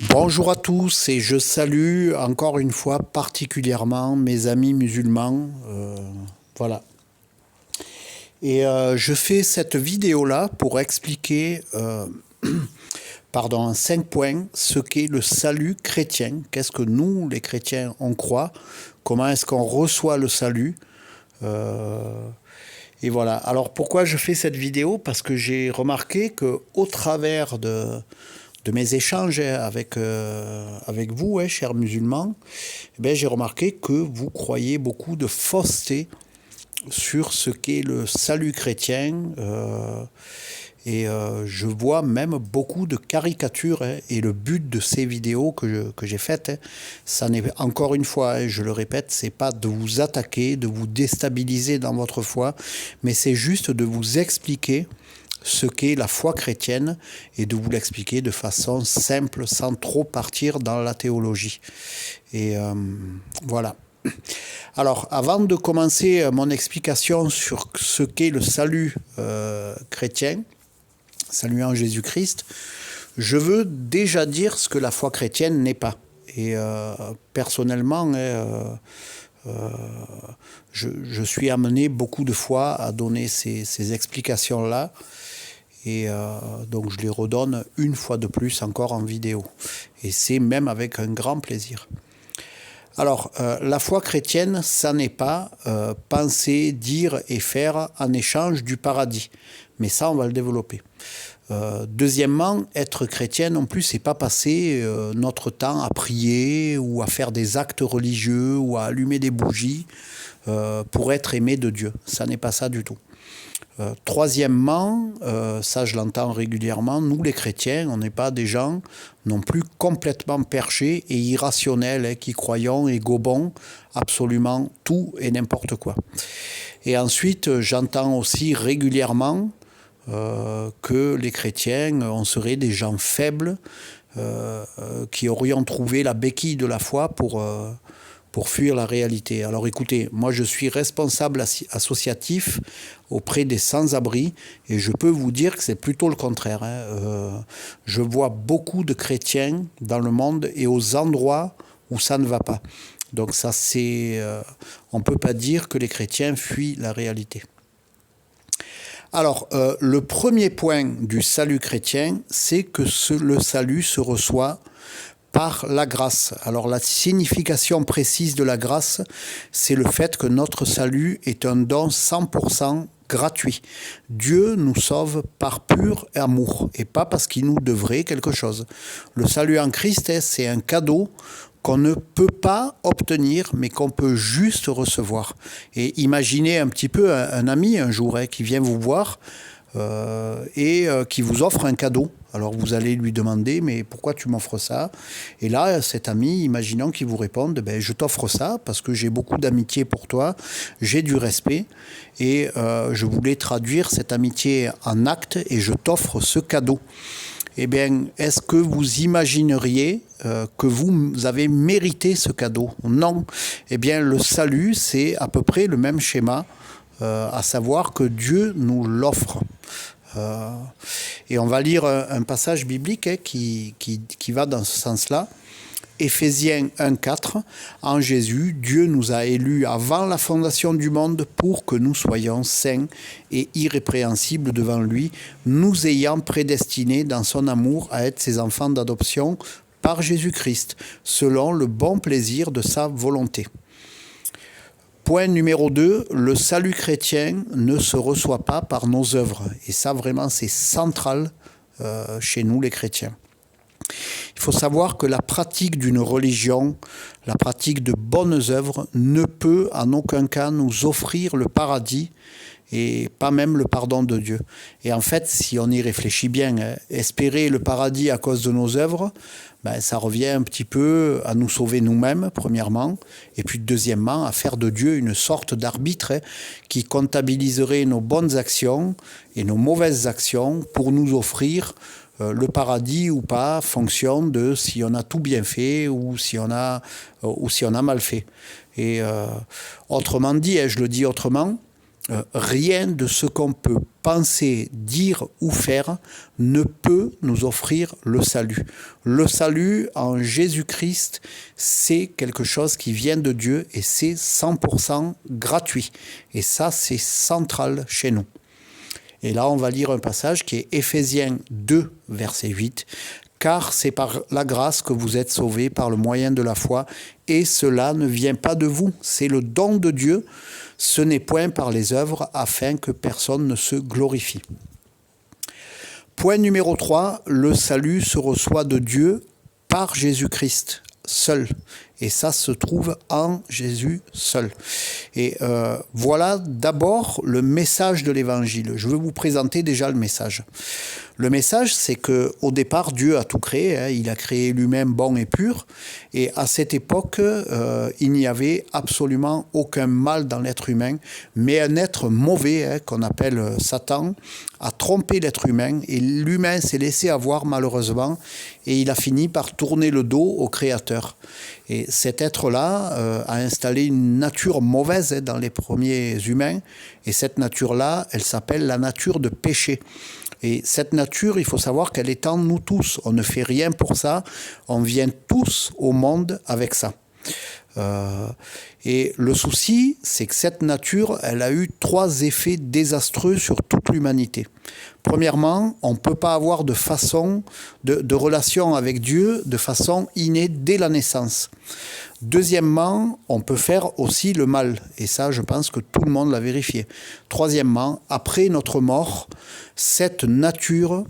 Bonjour à tous et je salue encore une fois particulièrement mes amis musulmans. Voilà. Je fais cette vidéo-là pour expliquer, en 5 points, ce qu'est le salut chrétien. Qu'est-ce que nous, les chrétiens, on croit? Comment est-ce qu'on reçoit le salut? Et voilà. Alors pourquoi je fais cette vidéo? Parce que j'ai remarqué qu'au travers de mes échanges avec vous, chers musulmans, j'ai remarqué que vous croyez beaucoup de fausseté sur ce qu'est le salut chrétien. Je vois même beaucoup de caricatures. Et le but de ces vidéos que j'ai faites, ça n'est encore une fois, je le répète, c'est pas de vous attaquer, de vous déstabiliser dans votre foi, mais c'est juste de vous expliquer ce qu'est la foi chrétienne et de vous l'expliquer de façon simple, sans trop partir dans la théologie. Voilà. Alors, avant de commencer mon explication sur ce qu'est le salut chrétien, salut en Jésus-Christ, je veux déjà dire ce que la foi chrétienne n'est pas. Personnellement, je suis amené beaucoup de fois à donner ces explications-là. Donc je les redonne une fois de plus encore en vidéo. Et c'est même avec un grand plaisir. Alors, la foi chrétienne, ça n'est pas penser, dire et faire en échange du paradis. Mais ça, on va le développer. Deuxièmement, être chrétien non plus, c'est pas passer notre temps à prier ou à faire des actes religieux ou à allumer des bougies pour être aimé de Dieu. Ça n'est pas ça du tout. Troisièmement, ça je l'entends régulièrement, nous les chrétiens, on n'est pas des gens non plus complètement perchés et irrationnels qui croyons et gobons absolument tout et n'importe quoi. Et ensuite, j'entends aussi régulièrement que les chrétiens, on serait des gens faibles qui aurions trouvé la béquille de la foi pour fuir la réalité. Alors écoutez, moi je suis responsable associatif auprès des sans-abri et je peux vous dire que c'est plutôt le contraire. Je vois beaucoup de chrétiens dans le monde et aux endroits où ça ne va pas. Donc ça on ne peut pas dire que les chrétiens fuient la réalité. Alors, le premier point du salut chrétien, c'est que le salut se reçoit par la grâce. Alors la signification précise de la grâce, c'est le fait que notre salut est un don 100% gratuit. Dieu nous sauve par pur amour et pas parce qu'il nous devrait quelque chose. Le salut en Christ, c'est un cadeau qu'on ne peut pas obtenir, mais qu'on peut juste recevoir. Et imaginez un petit peu un ami un jour qui vient vous voir qui vous offre un cadeau. Alors vous allez lui demander, mais pourquoi tu m'offres ça? Et là, cet ami, imaginons qu'il vous réponde, je t'offre ça parce que j'ai beaucoup d'amitié pour toi, j'ai du respect et je voulais traduire cette amitié en acte et je t'offre ce cadeau. Eh bien, est-ce que vous imagineriez que vous avez mérité ce cadeau? Non. Eh bien, le salut, c'est à peu près le même schéma, à savoir que Dieu nous l'offre. Et on va lire un passage biblique qui va dans ce sens-là. Éphésiens 1,4, en Jésus, Dieu nous a élus avant la fondation du monde pour que nous soyons saints et irrépréhensibles devant lui, nous ayant prédestinés dans son amour à être ses enfants d'adoption par Jésus-Christ, selon le bon plaisir de sa volonté. Point numéro 2, le salut chrétien ne se reçoit pas par nos œuvres. Et ça, vraiment, c'est central chez nous, les chrétiens. Il faut savoir que la pratique d'une religion, la pratique de bonnes œuvres ne peut en aucun cas nous offrir le paradis et pas même le pardon de Dieu. Et en fait, si on y réfléchit bien, espérer le paradis à cause de nos œuvres, ça revient un petit peu à nous sauver nous-mêmes, premièrement, et puis deuxièmement, à faire de Dieu une sorte d'arbitre qui comptabiliserait nos bonnes actions et nos mauvaises actions pour nous offrir le paradis ou pas, fonction de si on a tout bien fait ou si on a mal fait. Et autrement dit, je le dis autrement, Rien de ce qu'on peut penser, dire ou faire ne peut nous offrir le salut. Le salut en Jésus-Christ, c'est quelque chose qui vient de Dieu et c'est 100% gratuit. Et ça, c'est central chez nous. Et là, on va lire un passage qui est Éphésiens 2, verset 8. Car c'est par la grâce que vous êtes sauvés par le moyen de la foi, et cela ne vient pas de vous, c'est le don de Dieu, ce n'est point par les œuvres, afin que personne ne se glorifie. Point numéro 3, le salut se reçoit de Dieu par Jésus-Christ seul. Et ça se trouve en Jésus seul. Et voilà d'abord le message de l'Évangile. Je veux vous présenter déjà le message. Le message, c'est qu'au départ, Dieu a tout créé. Hein. Il a créé lui-même bon et pur. Et à cette époque, il n'y avait absolument aucun mal dans l'être humain. Mais un être mauvais, qu'on appelle Satan, a trompé l'être humain. Et l'humain s'est laissé avoir malheureusement. Et il a fini par tourner le dos au Créateur. Et cet être-là a installé une nature mauvaise dans les premiers humains. Et cette nature-là, elle s'appelle la nature de péché. Et cette nature, il faut savoir qu'elle est en nous tous. On ne fait rien pour ça. On vient tous au monde avec ça. Et le souci, c'est que cette nature, elle a eu 3 effets désastreux sur toute l'humanité. Premièrement, on ne peut pas avoir de façon de relation avec Dieu de façon innée dès la naissance. Deuxièmement, on peut faire aussi le mal. Et ça, je pense que tout le monde l'a vérifié. Troisièmement, après notre mort, cette nature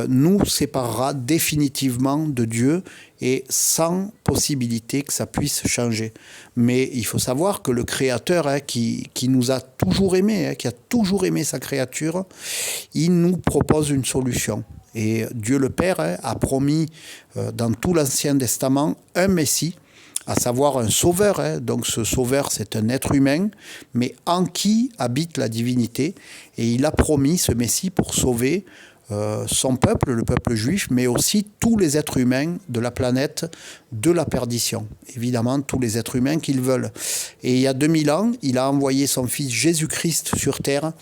nous séparera définitivement de Dieu et sans possibilité que ça puisse changer. Mais il faut savoir que le Créateur qui nous a toujours aimés, qui a toujours aimé sa créature, il nous propose une solution. Et Dieu le Père a promis dans tout l'Ancien Testament un Messie, à savoir un sauveur. Donc ce sauveur, c'est un être humain, mais en qui habite la divinité. Et il a promis ce Messie pour sauver son peuple, le peuple juif, mais aussi tous les êtres humains de la planète de la perdition. Évidemment, tous les êtres humains qu'ils veulent. Et il y a 2000 ans, il a envoyé son fils Jésus-Christ sur terre.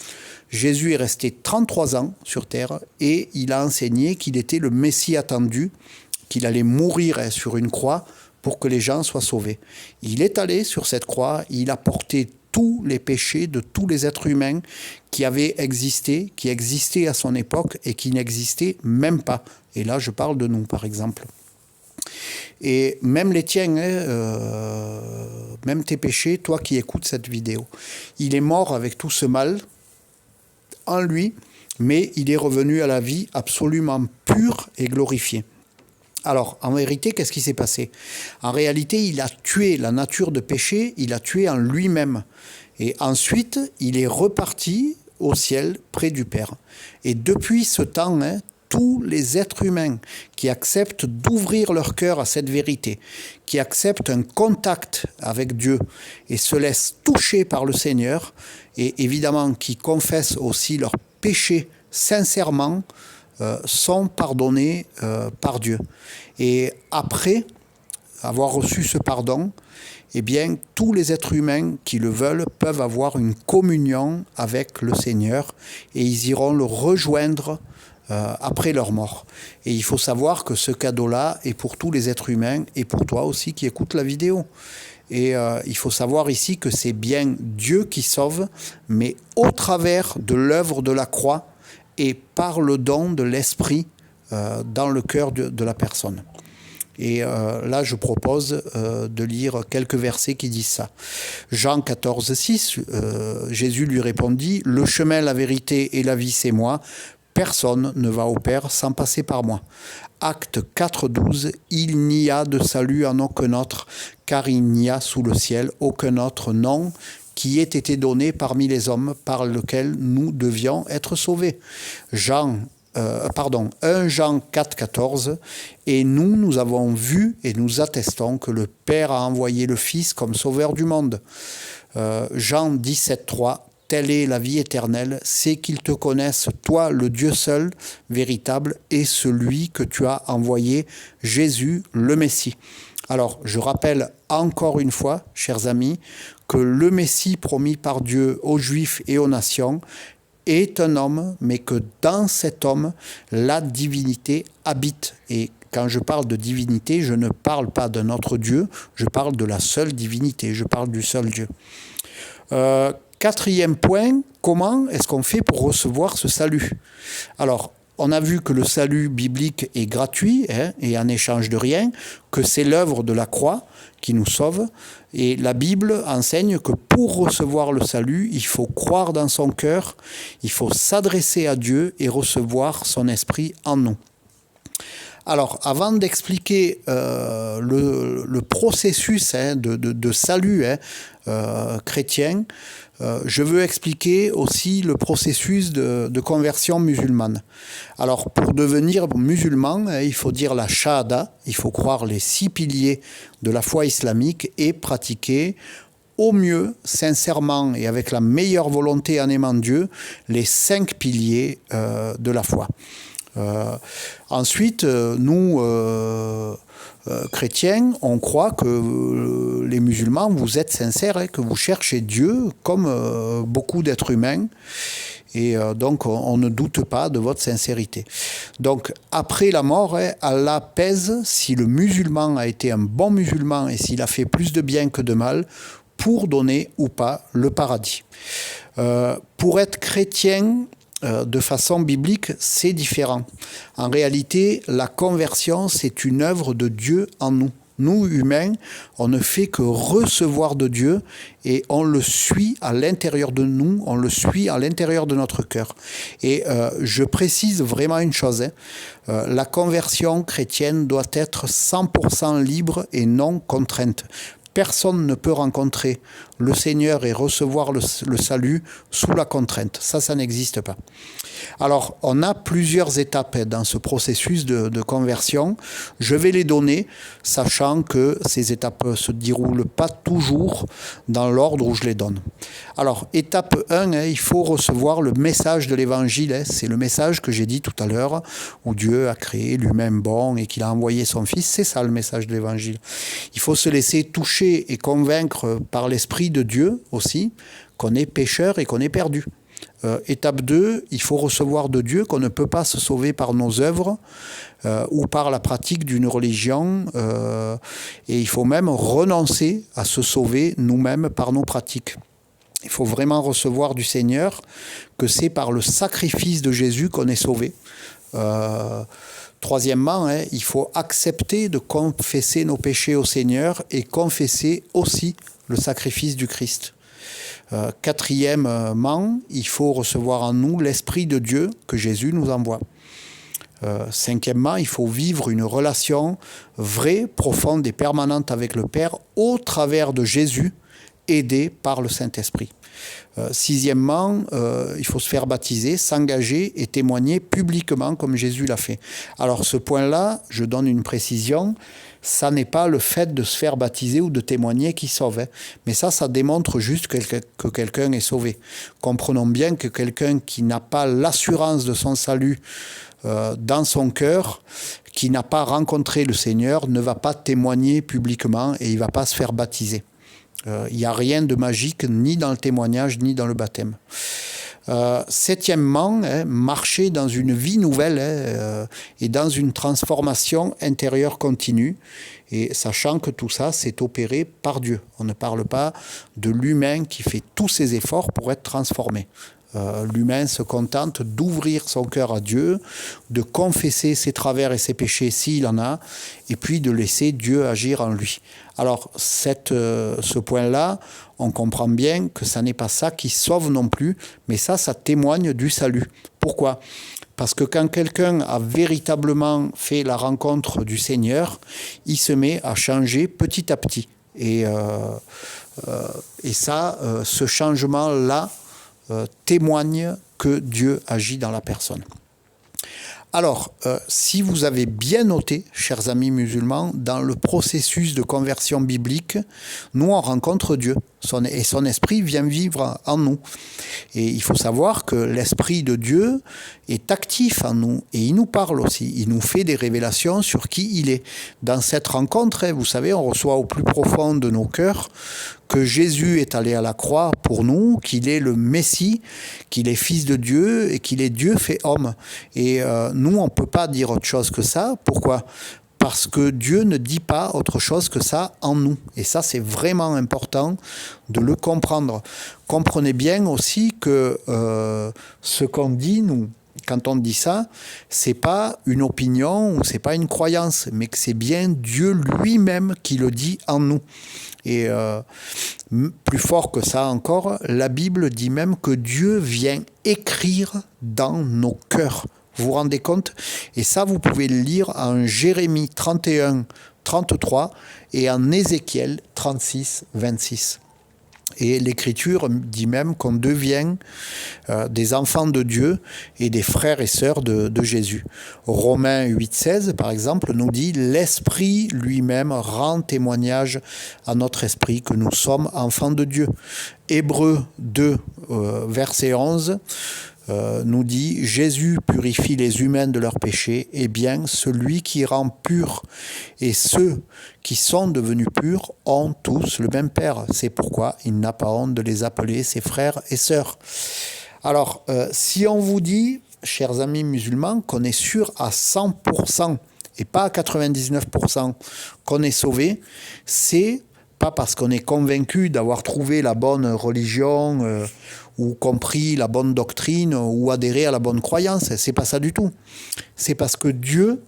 Jésus est resté 33 ans sur terre et il a enseigné qu'il était le Messie attendu, qu'il allait mourir sur une croix pour que les gens soient sauvés. Il est allé sur cette croix, il a porté tous les péchés de tous les êtres humains qui avaient existé, qui existaient à son époque et qui n'existaient même pas. Et là, je parle de nous, par exemple. Et même les tiens, même tes péchés, toi qui écoutes cette vidéo. Il est mort avec tout ce mal en lui, mais il est revenu à la vie absolument pure et glorifiée. Alors, en vérité, qu'est-ce qui s'est passé? En réalité, il a tué la nature de péché, il a tué en lui-même. Et ensuite, il est reparti au ciel, près du Père. Et depuis ce temps, tous les êtres humains qui acceptent d'ouvrir leur cœur à cette vérité, qui acceptent un contact avec Dieu et se laissent toucher par le Seigneur, et évidemment qui confessent aussi leurs péchés sincèrement, sont pardonnés par Dieu. Et après avoir reçu ce pardon, eh bien, tous les êtres humains qui le veulent peuvent avoir une communion avec le Seigneur et ils iront le rejoindre après leur mort. Et il faut savoir que ce cadeau-là est pour tous les êtres humains et pour toi aussi qui écoutes la vidéo. Et il faut savoir ici que c'est bien Dieu qui sauve, mais au travers de l'œuvre de la croix, et par le don de l'esprit dans le cœur de la personne. Et là, je propose de lire quelques versets qui disent ça. Jean 14, 6, Jésus lui répondit « Le chemin, la vérité et la vie, c'est moi. Personne ne va au Père sans passer par moi. » Acte 4, 12, « Il n'y a de salut en aucun autre, car il n'y a sous le ciel aucun autre nom qui ait été donné parmi les hommes par lequel nous devions être sauvés. » 1 Jean 4, 14, « Et nous avons vu et nous attestons que le Père a envoyé le Fils comme sauveur du monde. » Jean 17, 3, « Telle est la vie éternelle, c'est qu'ils te connaissent, toi, le Dieu seul, véritable, et celui que tu as envoyé, Jésus, le Messie. » Alors, je rappelle encore une fois, chers amis, que le Messie promis par Dieu aux Juifs et aux nations est un homme, mais que dans cet homme, la divinité habite. Et quand je parle de divinité, je ne parle pas d'un autre Dieu, je parle de la seule divinité, je parle du seul Dieu. Quatrième point, comment est-ce qu'on fait pour recevoir ce salut? Alors, on a vu que le salut biblique est gratuit et en échange de rien, que c'est l'œuvre de la croix qui nous sauve. Et la Bible enseigne que pour recevoir le salut, il faut croire dans son cœur, il faut s'adresser à Dieu et recevoir son esprit en nous. Alors, avant d'expliquer le processus de salut chrétien, je veux expliquer aussi le processus de conversion musulmane. Alors, pour devenir musulman, il faut dire la shahada, il faut croire les 6 piliers de la foi islamique et pratiquer au mieux, sincèrement et avec la meilleure volonté en aimant Dieu, les 5 piliers de la foi. Ensuite, nous, chrétiens, on croit que les musulmans, vous êtes sincères, que vous cherchez Dieu comme beaucoup d'êtres humains. Et donc, on ne doute pas de votre sincérité. Donc, après la mort, Allah pèse si le musulman a été un bon musulman et s'il a fait plus de bien que de mal pour donner ou pas le paradis. Pour être chrétien, de façon biblique, c'est différent. En réalité, la conversion, c'est une œuvre de Dieu en nous. Nous, humains, on ne fait que recevoir de Dieu et on le suit à l'intérieur de nous, on le suit à l'intérieur de notre cœur. Et je précise vraiment une chose, la conversion chrétienne doit être 100% libre et non contrainte. Personne ne peut rencontrer le Seigneur et recevoir le salut sous la contrainte. Ça n'existe pas. Alors, on a plusieurs étapes dans ce processus de conversion. Je vais les donner, sachant que ces étapes ne se déroulent pas toujours dans l'ordre où je les donne. Alors, étape 1, il faut recevoir le message de l'Évangile. C'est le message que j'ai dit tout à l'heure, où Dieu a créé l'humain bon et qu'il a envoyé son Fils. C'est ça le message de l'Évangile. Il faut se laisser toucher et convaincre par l'Esprit de Dieu aussi, qu'on est pécheur et qu'on est perdu. Étape 2, il faut recevoir de Dieu qu'on ne peut pas se sauver par nos œuvres ou par la pratique d'une religion et il faut même renoncer à se sauver nous-mêmes par nos pratiques. Il faut vraiment recevoir du Seigneur que c'est par le sacrifice de Jésus qu'on est sauvé. Troisièmement, il faut accepter de confesser nos péchés au Seigneur et confesser aussi le sacrifice du Christ. Quatrièmement, il faut recevoir en nous l'Esprit de Dieu que Jésus nous envoie. Cinquièmement, il faut vivre une relation vraie, profonde et permanente avec le Père au travers de Jésus, aidé par le Saint-Esprit. Sixièmement, il faut se faire baptiser, s'engager et témoigner publiquement comme Jésus l'a fait. Alors ce point-là, je donne une précision, ça n'est pas le fait de se faire baptiser ou de témoigner qui sauve. Mais ça démontre juste que quelqu'un est sauvé. Comprenons bien que quelqu'un qui n'a pas l'assurance de son salut dans son cœur, qui n'a pas rencontré le Seigneur, ne va pas témoigner publiquement et il ne va pas se faire baptiser. Il n'y a rien de magique ni dans le témoignage ni dans le baptême. Septièmement, marcher dans une vie nouvelle et dans une transformation intérieure continue, et sachant que tout ça c'est opéré par Dieu. On ne parle pas de l'humain qui fait tous ses efforts pour être transformé. L'humain se contente d'ouvrir son cœur à Dieu, de confesser ses travers et ses péchés s'il en a, et puis de laisser Dieu agir en lui. Alors, ce point-là, on comprend bien que ça n'est pas ça qui sauve non plus, mais ça témoigne du salut. Pourquoi ? Parce que quand quelqu'un a véritablement fait la rencontre du Seigneur, il se met à changer petit à petit. Et ça, ce changement-là, témoigne que Dieu agit dans la personne. Alors, si vous avez bien noté, chers amis musulmans, dans le processus de conversion biblique, nous on rencontre Dieu. et son esprit vient vivre en nous. Et il faut savoir que l'esprit de Dieu est actif en nous et il nous parle aussi. Il nous fait des révélations sur qui il est. Dans cette rencontre, vous savez, on reçoit au plus profond de nos cœurs que Jésus est allé à la croix pour nous, qu'il est le Messie, qu'il est fils de Dieu et qu'il est Dieu fait homme. Et nous, on ne peut pas dire autre chose que ça. Pourquoi ? Parce que Dieu ne dit pas autre chose que ça en nous. Et ça, c'est vraiment important de le comprendre. Comprenez bien aussi que ce qu'on dit, nous, quand on dit ça, c'est pas une opinion ou c'est pas une croyance, mais que c'est bien Dieu lui-même qui le dit en nous. Et plus fort que ça encore, la Bible dit même que Dieu vient écrire dans nos cœurs. Vous vous rendez compte ? Et ça, vous pouvez le lire en Jérémie 31, 33 et en Ézéchiel 36, 26. Et l'Écriture dit même qu'on devient des enfants de Dieu et des frères et sœurs de Jésus. Romains 8, 16, par exemple, nous dit « L'Esprit lui-même rend témoignage à notre esprit que nous sommes enfants de Dieu. » Hébreux 2, verset 11, nous dit « Jésus purifie les humains de leurs péchés, et bien celui qui rend pur et ceux qui sont devenus purs ont tous le même Père. C'est pourquoi il n'a pas honte de les appeler ses frères et sœurs. » Alors, si on vous dit, chers amis musulmans, qu'on est sûr à 100% et pas à 99% qu'on est sauvé, c'est pas parce qu'on est convaincu d'avoir trouvé la bonne religion ou compris la bonne doctrine ou adhéré à la bonne croyance. C'est pas ça du tout. C'est parce que Dieu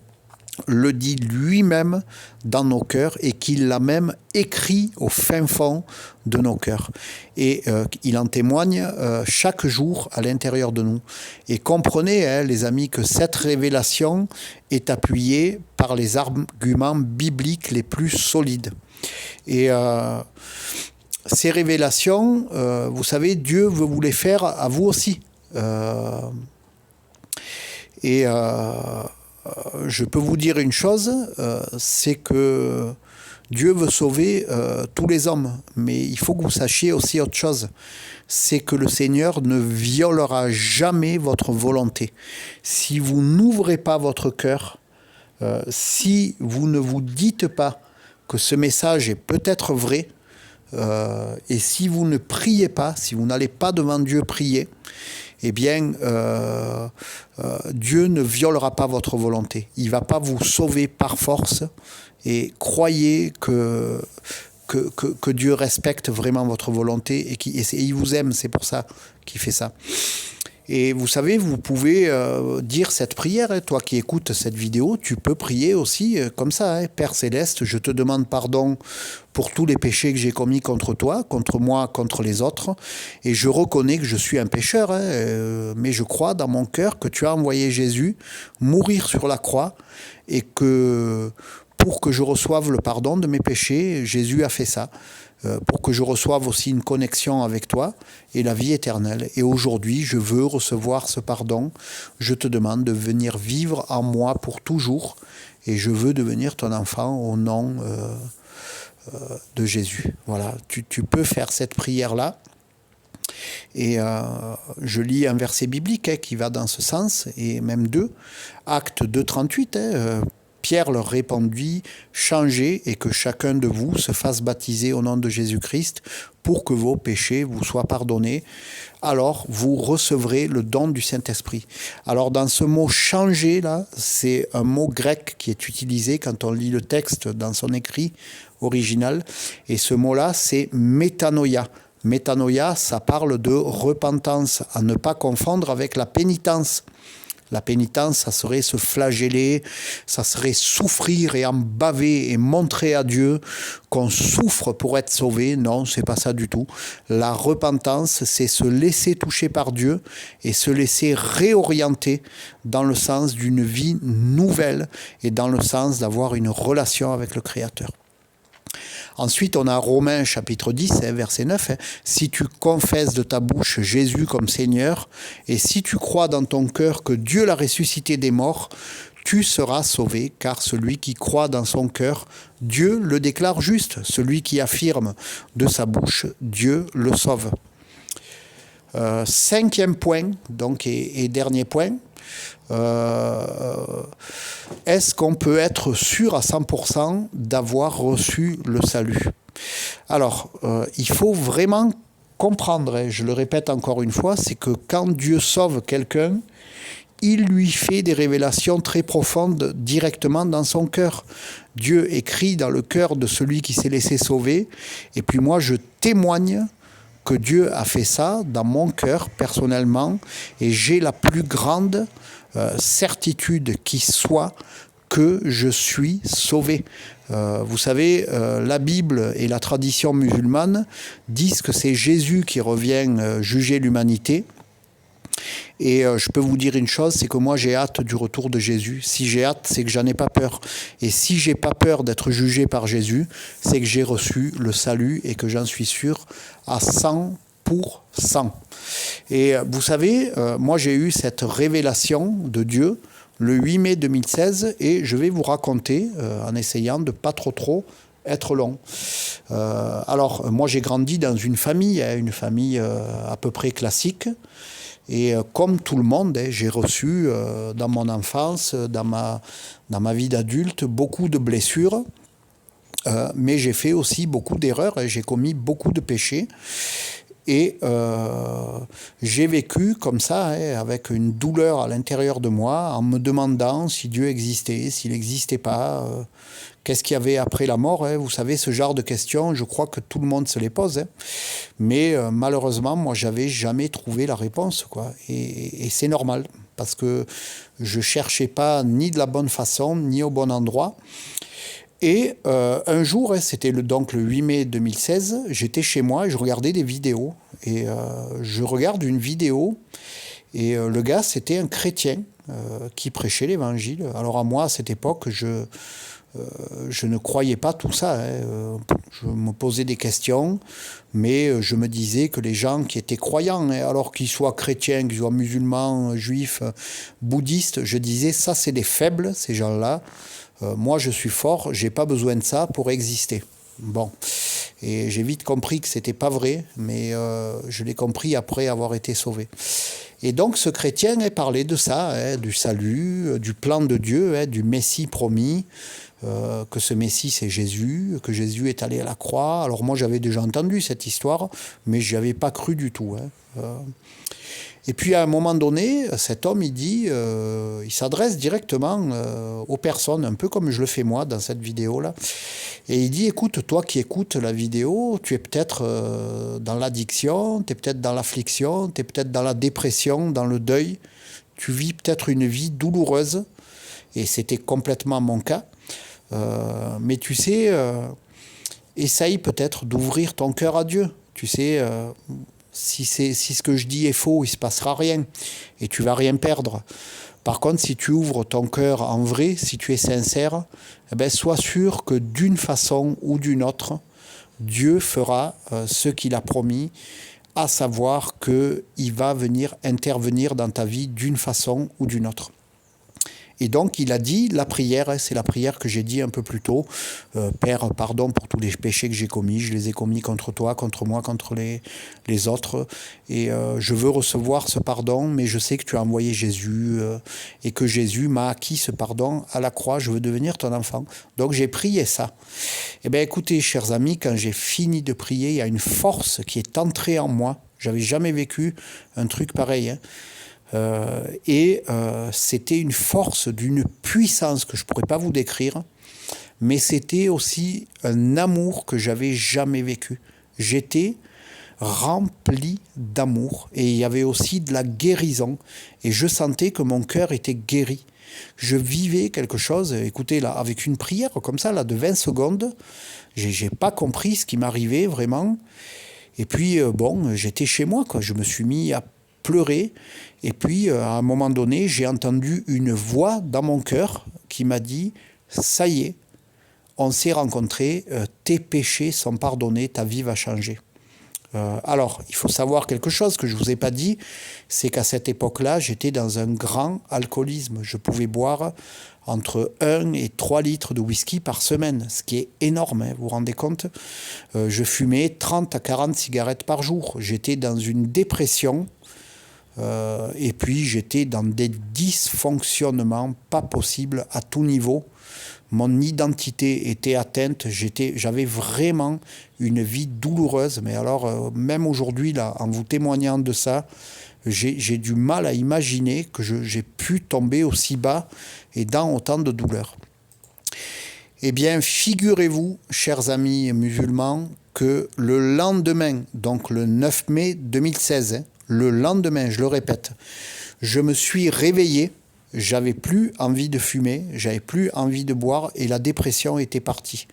le dit lui-même dans nos cœurs et qu'il l'a même écrit au fin fond de nos cœurs. Et il en témoigne chaque jour à l'intérieur de nous. Et comprenez, les amis, que cette révélation est appuyée par les arguments bibliques les plus solides. Et ces révélations, vous savez, Dieu veut vous les faire à vous aussi. Je peux vous dire une chose, c'est que Dieu veut sauver tous les hommes. Mais il faut que vous sachiez aussi autre chose. C'est que le Seigneur ne violera jamais votre volonté. Si vous n'ouvrez pas votre cœur, si vous ne vous dites pas que ce message est peut-être vrai, et si vous ne priez pas, si vous n'allez pas devant Dieu prier, eh bien, Dieu ne violera pas votre volonté. Il ne va pas vous sauver par force. Et croyez que Dieu respecte vraiment votre volonté et il vous aime, c'est pour ça qu'il fait ça. Et vous savez, vous pouvez dire cette prière, toi qui écoutes cette vidéo, tu peux prier aussi comme ça. Père Céleste, je te demande pardon pour tous les péchés que j'ai commis contre toi, contre moi, contre les autres. Et je reconnais que je suis un pécheur, mais je crois dans mon cœur que tu as envoyé Jésus mourir sur la croix et que pour que je reçoive le pardon de mes péchés, Jésus a fait ça. Pour que je reçoive aussi une connexion avec toi et la vie éternelle. Et aujourd'hui, je veux recevoir ce pardon. Je te demande de venir vivre en moi pour toujours et je veux devenir ton enfant au nom de Jésus. Voilà, tu peux faire cette prière-là. Et je lis un verset biblique qui va dans ce sens, et même deux. Acte 2, 38, Pierre leur répondit « Changez et que chacun de vous se fasse baptiser au nom de Jésus-Christ pour que vos péchés vous soient pardonnés. Alors vous recevrez le don du Saint-Esprit. » Alors dans ce mot « changer », là, c'est un mot grec qui est utilisé quand on lit le texte dans son écrit original. Et ce mot-là, c'est « métanoïa ». Métanoïa, ça parle de repentance, à ne pas confondre avec la pénitence. La pénitence, ça serait se flageller, ça serait souffrir et en baver et montrer à Dieu qu'on souffre pour être sauvé. Non, c'est pas ça du tout. La repentance, c'est se laisser toucher par Dieu et se laisser réorienter dans le sens d'une vie nouvelle et dans le sens d'avoir une relation avec le Créateur. Ensuite, on a Romains chapitre 10, verset 9. « Si tu confesses de ta bouche Jésus comme Seigneur, et si tu crois dans ton cœur que Dieu l'a ressuscité des morts, tu seras sauvé, car celui qui croit dans son cœur, Dieu le déclare juste. Celui qui affirme de sa bouche, Dieu le sauve. Cinquième point, donc, et dernier point, est-ce qu'on peut être sûr à 100% d'avoir reçu le salut? Alors, il faut vraiment comprendre, et je le répète encore une fois, c'est que quand Dieu sauve quelqu'un, il lui fait des révélations très profondes directement dans son cœur. Dieu écrit dans le cœur de celui qui s'est laissé sauver. Et puis moi, je témoigne que Dieu a fait ça dans mon cœur personnellement. Et j'ai la plus grande certitude qui soit que je suis sauvé. Vous savez, la Bible et la tradition musulmane disent que c'est Jésus qui revient juger l'humanité. Et je peux vous dire une chose, c'est que moi j'ai hâte du retour de Jésus. Si j'ai hâte, c'est que j'en ai pas peur. Et si j'ai pas peur d'être jugé par Jésus, c'est que j'ai reçu le salut et que j'en suis sûr à 100%. Et vous savez, moi j'ai eu cette révélation de Dieu le 8 mai 2016 et je vais vous raconter, en essayant de pas trop être long. Alors moi j'ai grandi dans une famille à peu près classique. Et comme tout le monde, j'ai reçu dans mon enfance, dans ma vie d'adulte, beaucoup de blessures. Mais j'ai fait aussi beaucoup d'erreurs et j'ai commis beaucoup de péchés. Et j'ai vécu comme ça, avec une douleur à l'intérieur de moi, en me demandant si Dieu existait, s'il n'existait pas, qu'est-ce qu'il y avait après la mort. Vous savez, ce genre de questions, je crois que tout le monde se les pose. Mais malheureusement, moi, j'avais jamais trouvé la réponse, quoi. Et c'est normal, parce que je cherchais pas ni de la bonne façon, ni au bon endroit. Et un jour, c'était donc le 8 mai 2016, j'étais chez moi et je regardais des vidéos. Et je regarde une vidéo et le gars, c'était un chrétien qui prêchait l'évangile. Alors à moi, à cette époque, je ne croyais pas tout ça. Je me posais des questions, mais je me disais que les gens qui étaient croyants, alors qu'ils soient chrétiens, qu'ils soient musulmans, juifs, bouddhistes, je disais, ça c'est des faibles, ces gens-là. Moi, je suis fort, j'ai pas besoin de ça pour exister. Bon, et j'ai vite compris que c'était pas vrai, mais je l'ai compris après avoir été sauvé. Et donc, ce chrétien parlait de ça, du salut, du plan de Dieu, du Messie promis, que ce Messie, c'est Jésus, que Jésus est allé à la croix. Alors moi, j'avais déjà entendu cette histoire, mais je n'y avais pas cru du tout. Et puis à un moment donné, cet homme, il s'adresse directement aux personnes, un peu comme je le fais moi dans cette vidéo-là. Et il dit, écoute, toi qui écoutes la vidéo, tu es peut-être dans l'addiction, tu es peut-être dans l'affliction, tu es peut-être dans la dépression, dans le deuil. Tu vis peut-être une vie douloureuse, et c'était complètement mon cas. Mais tu sais, essaye peut-être d'ouvrir ton cœur à Dieu. Tu sais... Si ce que je dis est faux, il ne se passera rien et tu ne vas rien perdre. Par contre, si tu ouvres ton cœur en vrai, si tu es sincère, sois sûr que d'une façon ou d'une autre, Dieu fera ce qu'il a promis, à savoir qu'il va venir intervenir dans ta vie d'une façon ou d'une autre. Et donc, il a dit la prière, c'est la prière que j'ai dit un peu plus tôt. Père, pardon pour tous les péchés que j'ai commis. Je les ai commis contre toi, contre moi, contre les autres. Et je veux recevoir ce pardon, mais je sais que tu as envoyé Jésus et que Jésus m'a acquis ce pardon à la croix. Je veux devenir ton enfant. Donc, j'ai prié ça. Eh bien, écoutez, chers amis, quand j'ai fini de prier, il y a une force qui est entrée en moi. J'avais jamais vécu un truc pareil, c'était une force d'une puissance que je ne pourrais pas vous décrire, mais c'était aussi un amour que j'avais jamais vécu. J'étais rempli d'amour et il y avait aussi de la guérison et je sentais que mon cœur était guéri. Je vivais quelque chose, écoutez là, avec une prière comme ça là de 20 secondes, j'ai pas compris ce qui m'arrivait vraiment. Et puis j'étais chez moi quoi, je me suis mis à pleurer et puis à un moment donné j'ai entendu une voix dans mon cœur qui m'a dit ça y est, on s'est rencontrés, tes péchés sont pardonnés, ta vie va changer. Alors il faut savoir quelque chose que je ne vous ai pas dit, c'est qu'à cette époque-là j'étais dans un grand alcoolisme, je pouvais boire entre 1 et 3 litres de whisky par semaine, ce qui est énorme, hein, vous vous rendez compte. Je fumais 30 à 40 cigarettes par jour. J'étais dans une dépression et puis j'étais dans des dysfonctionnements pas possibles à tout niveau. Mon identité était atteinte, j'avais vraiment une vie douloureuse. Mais alors, même aujourd'hui, là, en vous témoignant de ça, j'ai du mal à imaginer que j'ai pu tomber aussi bas et dans autant de douleurs. Eh bien, figurez-vous, chers amis musulmans, que le lendemain, donc le 9 mai 2016, hein, le lendemain, je le répète, je me suis réveillé. J'avais plus envie de fumer, j'avais plus envie de boire et la dépression était partie.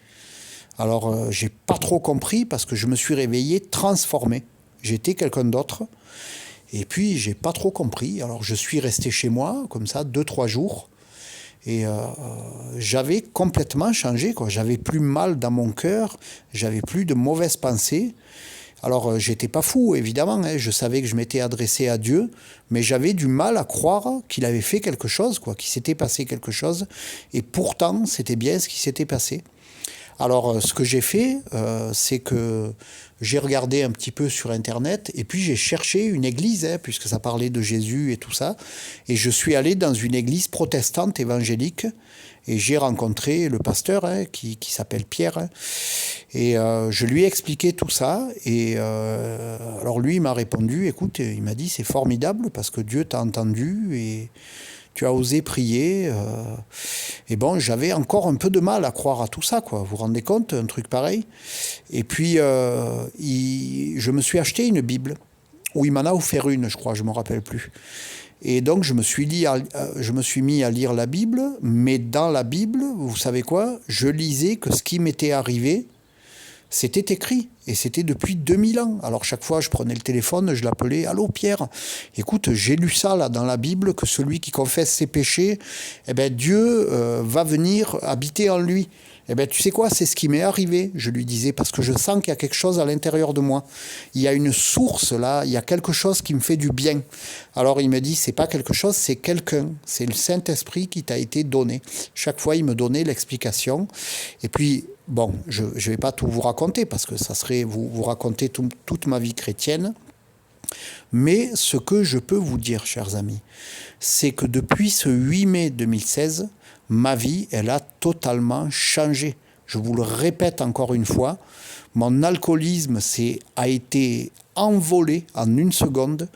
Alors, j'ai pas trop compris parce que je me suis réveillé transformé. J'étais quelqu'un d'autre et puis j'ai pas trop compris. Alors, je suis resté chez moi comme ça 2-3 jours et j'avais complètement changé, quoi. J'avais plus mal dans mon cœur, j'avais plus de mauvaises pensées. Alors, j'étais pas fou, évidemment, hein. Je savais que je m'étais adressé à Dieu, mais j'avais du mal à croire qu'il avait fait quelque chose, quoi, qu'il s'était passé quelque chose. Et pourtant, c'était bien ce qui s'était passé. Alors, ce que j'ai fait, c'est que j'ai regardé un petit peu sur Internet, et puis j'ai cherché une église, hein, puisque ça parlait de Jésus et tout ça. Et je suis allé dans une église protestante évangélique, et j'ai rencontré le pasteur, hein, qui s'appelle Pierre, hein, et je lui ai expliqué tout ça. Et alors lui, il m'a répondu, écoute, il m'a dit, c'est formidable parce que Dieu t'a entendu et tu as osé prier. Et bon, j'avais encore un peu de mal à croire à tout ça, quoi. Vous vous rendez compte, un truc pareil? Et puis, je me suis acheté une Bible, ou il m'en a offert une, je crois, je ne me rappelle plus. Et donc, je me suis mis à lire la Bible, mais dans la Bible, vous savez quoi? Je lisais que ce qui m'était arrivé, c'était écrit, et c'était depuis 2000 ans. Alors chaque fois, je prenais le téléphone, je l'appelais « Allô Pierre, écoute, j'ai lu ça là dans la Bible, que celui qui confesse ses péchés, eh ben, Dieu va venir habiter en lui. » Eh bien, tu sais quoi, c'est ce qui m'est arrivé, je lui disais, parce que je sens qu'il y a quelque chose à l'intérieur de moi. Il y a une source là, il y a quelque chose qui me fait du bien. Alors il me dit, c'est pas quelque chose, c'est quelqu'un. C'est le Saint-Esprit qui t'a été donné. Chaque fois, il me donnait l'explication. Et puis, bon, je ne vais pas tout vous raconter, parce que ça serait vous raconter toute ma vie chrétienne. Mais ce que je peux vous dire, chers amis, c'est que depuis ce 8 mai 2016, ma vie, elle a totalement changé. Je vous le répète encore une fois, mon alcoolisme a été envolé en une seconde.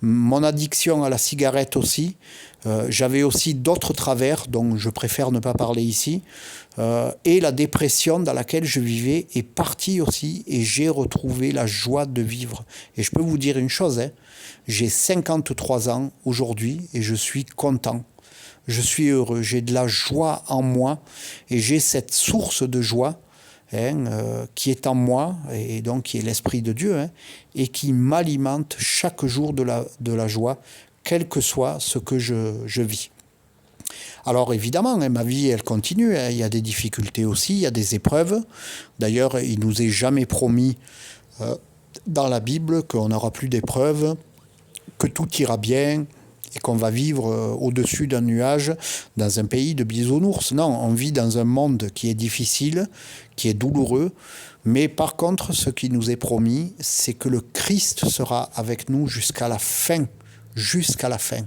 Mon addiction à la cigarette aussi. J'avais aussi d'autres travers dont je préfère ne pas parler ici. Et la dépression dans laquelle je vivais est partie aussi et j'ai retrouvé la joie de vivre. Et je peux vous dire une chose, hein, j'ai 53 ans aujourd'hui et je suis content. Je suis heureux, j'ai de la joie en moi et j'ai cette source de joie, hein, qui est en moi et donc qui est l'Esprit de Dieu, hein, et qui m'alimente chaque jour de la joie, quel que soit ce que je vis. Alors évidemment, hein, ma vie, elle continue, hein, il y a des difficultés aussi, il y a des épreuves. D'ailleurs, il ne nous est jamais promis dans la Bible qu'on n'aura plus d'épreuves, que tout ira bien, et qu'on va vivre au-dessus d'un nuage dans un pays de bisounours. Non, on vit dans un monde qui est difficile, qui est douloureux, mais par contre, ce qui nous est promis, c'est que le Christ sera avec nous jusqu'à la fin. Jusqu'à la fin.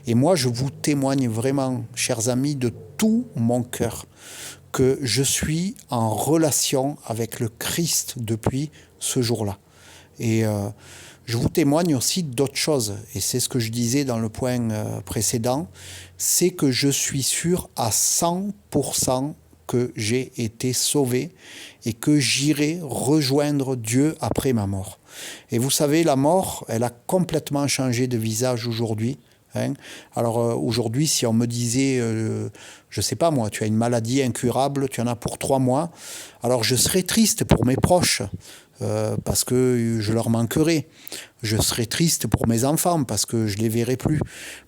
Et moi, je vous témoigne vraiment, chers amis, de tout mon cœur, que je suis en relation avec le Christ depuis ce jour-là. Et je vous témoigne aussi d'autres choses, et c'est ce que je disais dans le point précédent, c'est que je suis sûr à 100% que j'ai été sauvé et que j'irai rejoindre Dieu après ma mort. Et vous savez, la mort, elle a complètement changé de visage aujourd'hui. Hein. Alors aujourd'hui, si on me disait, je ne sais pas moi, tu as une maladie incurable, tu en as pour 3 mois, alors je serais triste pour mes proches, parce que je leur manquerai. Je serais triste pour mes enfants parce que je ne les verrai plus.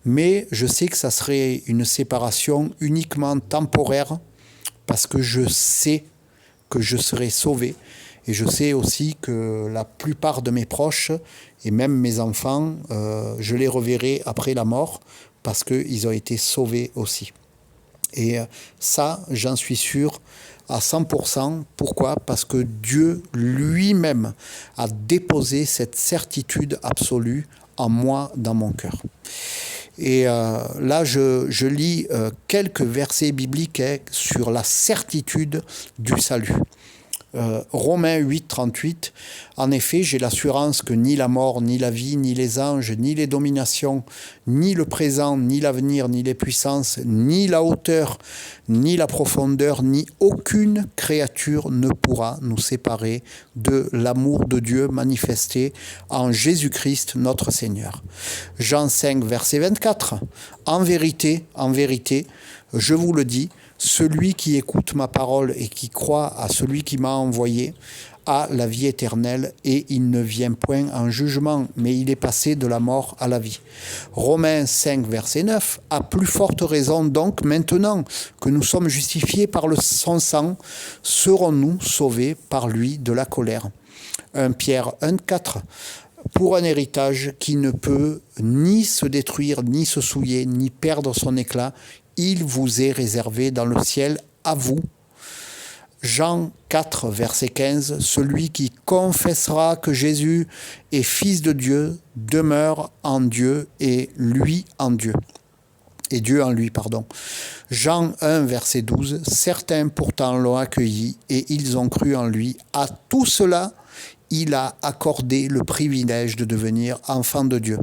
Mais je sais que ça serait une séparation uniquement temporaire parce que je sais que je serai sauvé. Et je sais aussi que la plupart de mes proches, et même mes enfants, je les reverrai après la mort parce qu'ils ont été sauvés aussi. Et ça, j'en suis sûr à 100%. Pourquoi? Parce que Dieu lui-même a déposé cette certitude absolue en moi, dans mon cœur. Et là, je lis quelques versets bibliques sur la certitude du salut. Romains 8, 38, en effet, j'ai l'assurance que ni la mort, ni la vie, ni les anges, ni les dominations, ni le présent, ni l'avenir, ni les puissances, ni la hauteur, ni la profondeur, ni aucune créature ne pourra nous séparer de l'amour de Dieu manifesté en Jésus-Christ notre Seigneur. Jean 5, verset 24, en vérité, je vous le dis, celui qui écoute ma parole et qui croit à celui qui m'a envoyé a la vie éternelle et il ne vient point en jugement, mais il est passé de la mort à la vie. Romains 5, verset 9, à plus forte raison donc, maintenant que nous sommes justifiés par son sang, serons-nous sauvés par lui de la colère. 1 Pierre 1, 4, pour un héritage qui ne peut ni se détruire, ni se souiller, ni perdre son éclat, il vous est réservé dans le ciel à vous. Jean 4, verset 15, celui qui confessera que Jésus est fils de Dieu demeure en Dieu et lui en Dieu. Et Dieu en lui, pardon. Jean 1, verset 12, certains pourtant l'ont accueilli et ils ont cru en lui. À tout cela, il a accordé le privilège de devenir enfant de Dieu.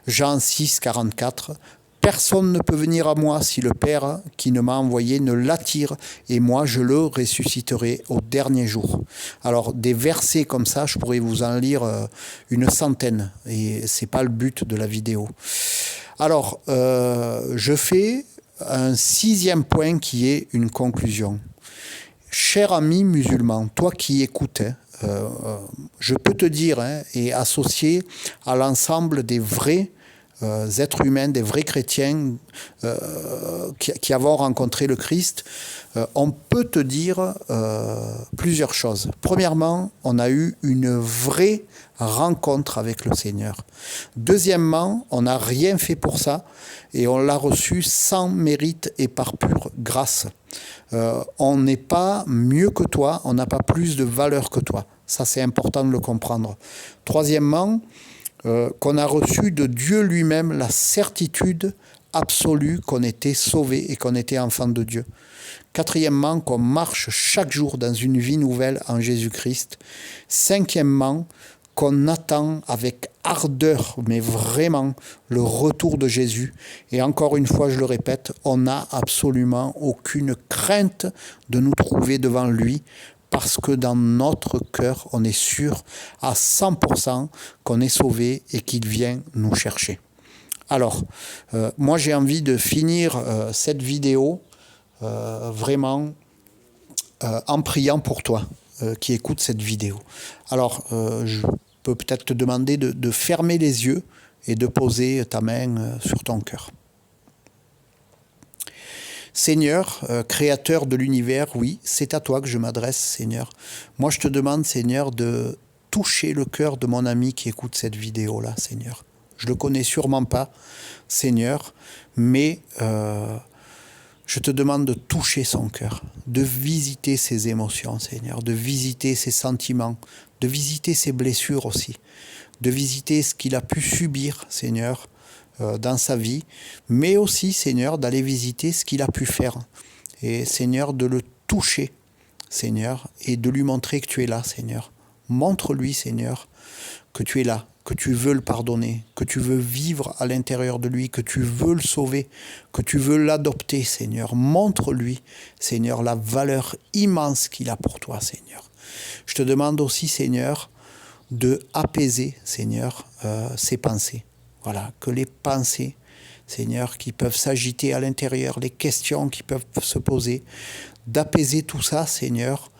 Jean 6, 44, personne ne peut venir à moi si le Père qui ne m'a envoyé ne l'attire et moi je le ressusciterai au dernier jour. Alors des versets comme ça, je pourrais vous en lire une centaine et c'est pas le but de la vidéo. Alors je fais un 6e point qui est une conclusion. Cher ami musulman, toi qui écoutes, je peux te dire et associer à l'ensemble des vrais êtres humains, des vrais chrétiens qui avons rencontré le Christ, on peut te dire plusieurs choses. Premièrement, on a eu une vraie rencontre avec le Seigneur. Deuxièmement, on n'a rien fait pour ça et on l'a reçu sans mérite et par pure grâce. On n'est pas mieux que toi, on n'a pas plus de valeur que toi. Ça, c'est important de le comprendre. Troisièmement, qu'on a reçu de Dieu lui-même la certitude absolue qu'on était sauvé et qu'on était enfant de Dieu. Quatrièmement, qu'on marche chaque jour dans une vie nouvelle en Jésus-Christ. Cinquièmement, qu'on attend avec ardeur, mais vraiment, le retour de Jésus. Et encore une fois, je le répète, on n'a absolument aucune crainte de nous trouver devant lui, parce que dans notre cœur, on est sûr à 100% qu'on est sauvé et qu'il vient nous chercher. Alors, moi j'ai envie de finir cette vidéo vraiment en priant pour toi qui écoute cette vidéo. Alors, je peux peut-être te demander de fermer les yeux et de poser ta main sur ton cœur. Seigneur, créateur de l'univers, oui, c'est à toi que je m'adresse, Seigneur. Moi, je te demande, Seigneur, de toucher le cœur de mon ami qui écoute cette vidéo-là, Seigneur. Je ne le connais sûrement pas, Seigneur, mais je te demande de toucher son cœur, de visiter ses émotions, Seigneur, de visiter ses sentiments, de visiter ses blessures aussi, de visiter ce qu'il a pu subir, Seigneur, dans sa vie, mais aussi, Seigneur, d'aller visiter ce qu'il a pu faire. Et, Seigneur, de le toucher, Seigneur, et de lui montrer que tu es là, Seigneur. Montre-lui, Seigneur, que tu es là, que tu veux le pardonner, que tu veux vivre à l'intérieur de lui, que tu veux le sauver, que tu veux l'adopter, Seigneur. Montre-lui, Seigneur, la valeur immense qu'il a pour toi, Seigneur. Je te demande aussi, Seigneur, de apaiser, Seigneur, ses pensées. Voilà, que les pensées, Seigneur, qui peuvent s'agiter à l'intérieur, les questions qui peuvent se poser, d'apaiser tout ça, Seigneur,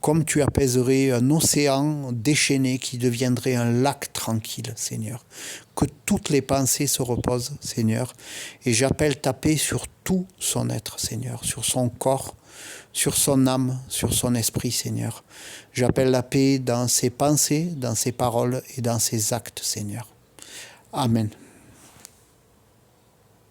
comme tu apaiserais un océan déchaîné qui deviendrait un lac tranquille, Seigneur. Que toutes les pensées se reposent, Seigneur, et j'appelle ta paix sur tout son être, Seigneur, sur son corps, sur son âme, sur son esprit, Seigneur. J'appelle la paix dans ses pensées, dans ses paroles et dans ses actes, Seigneur. Amen.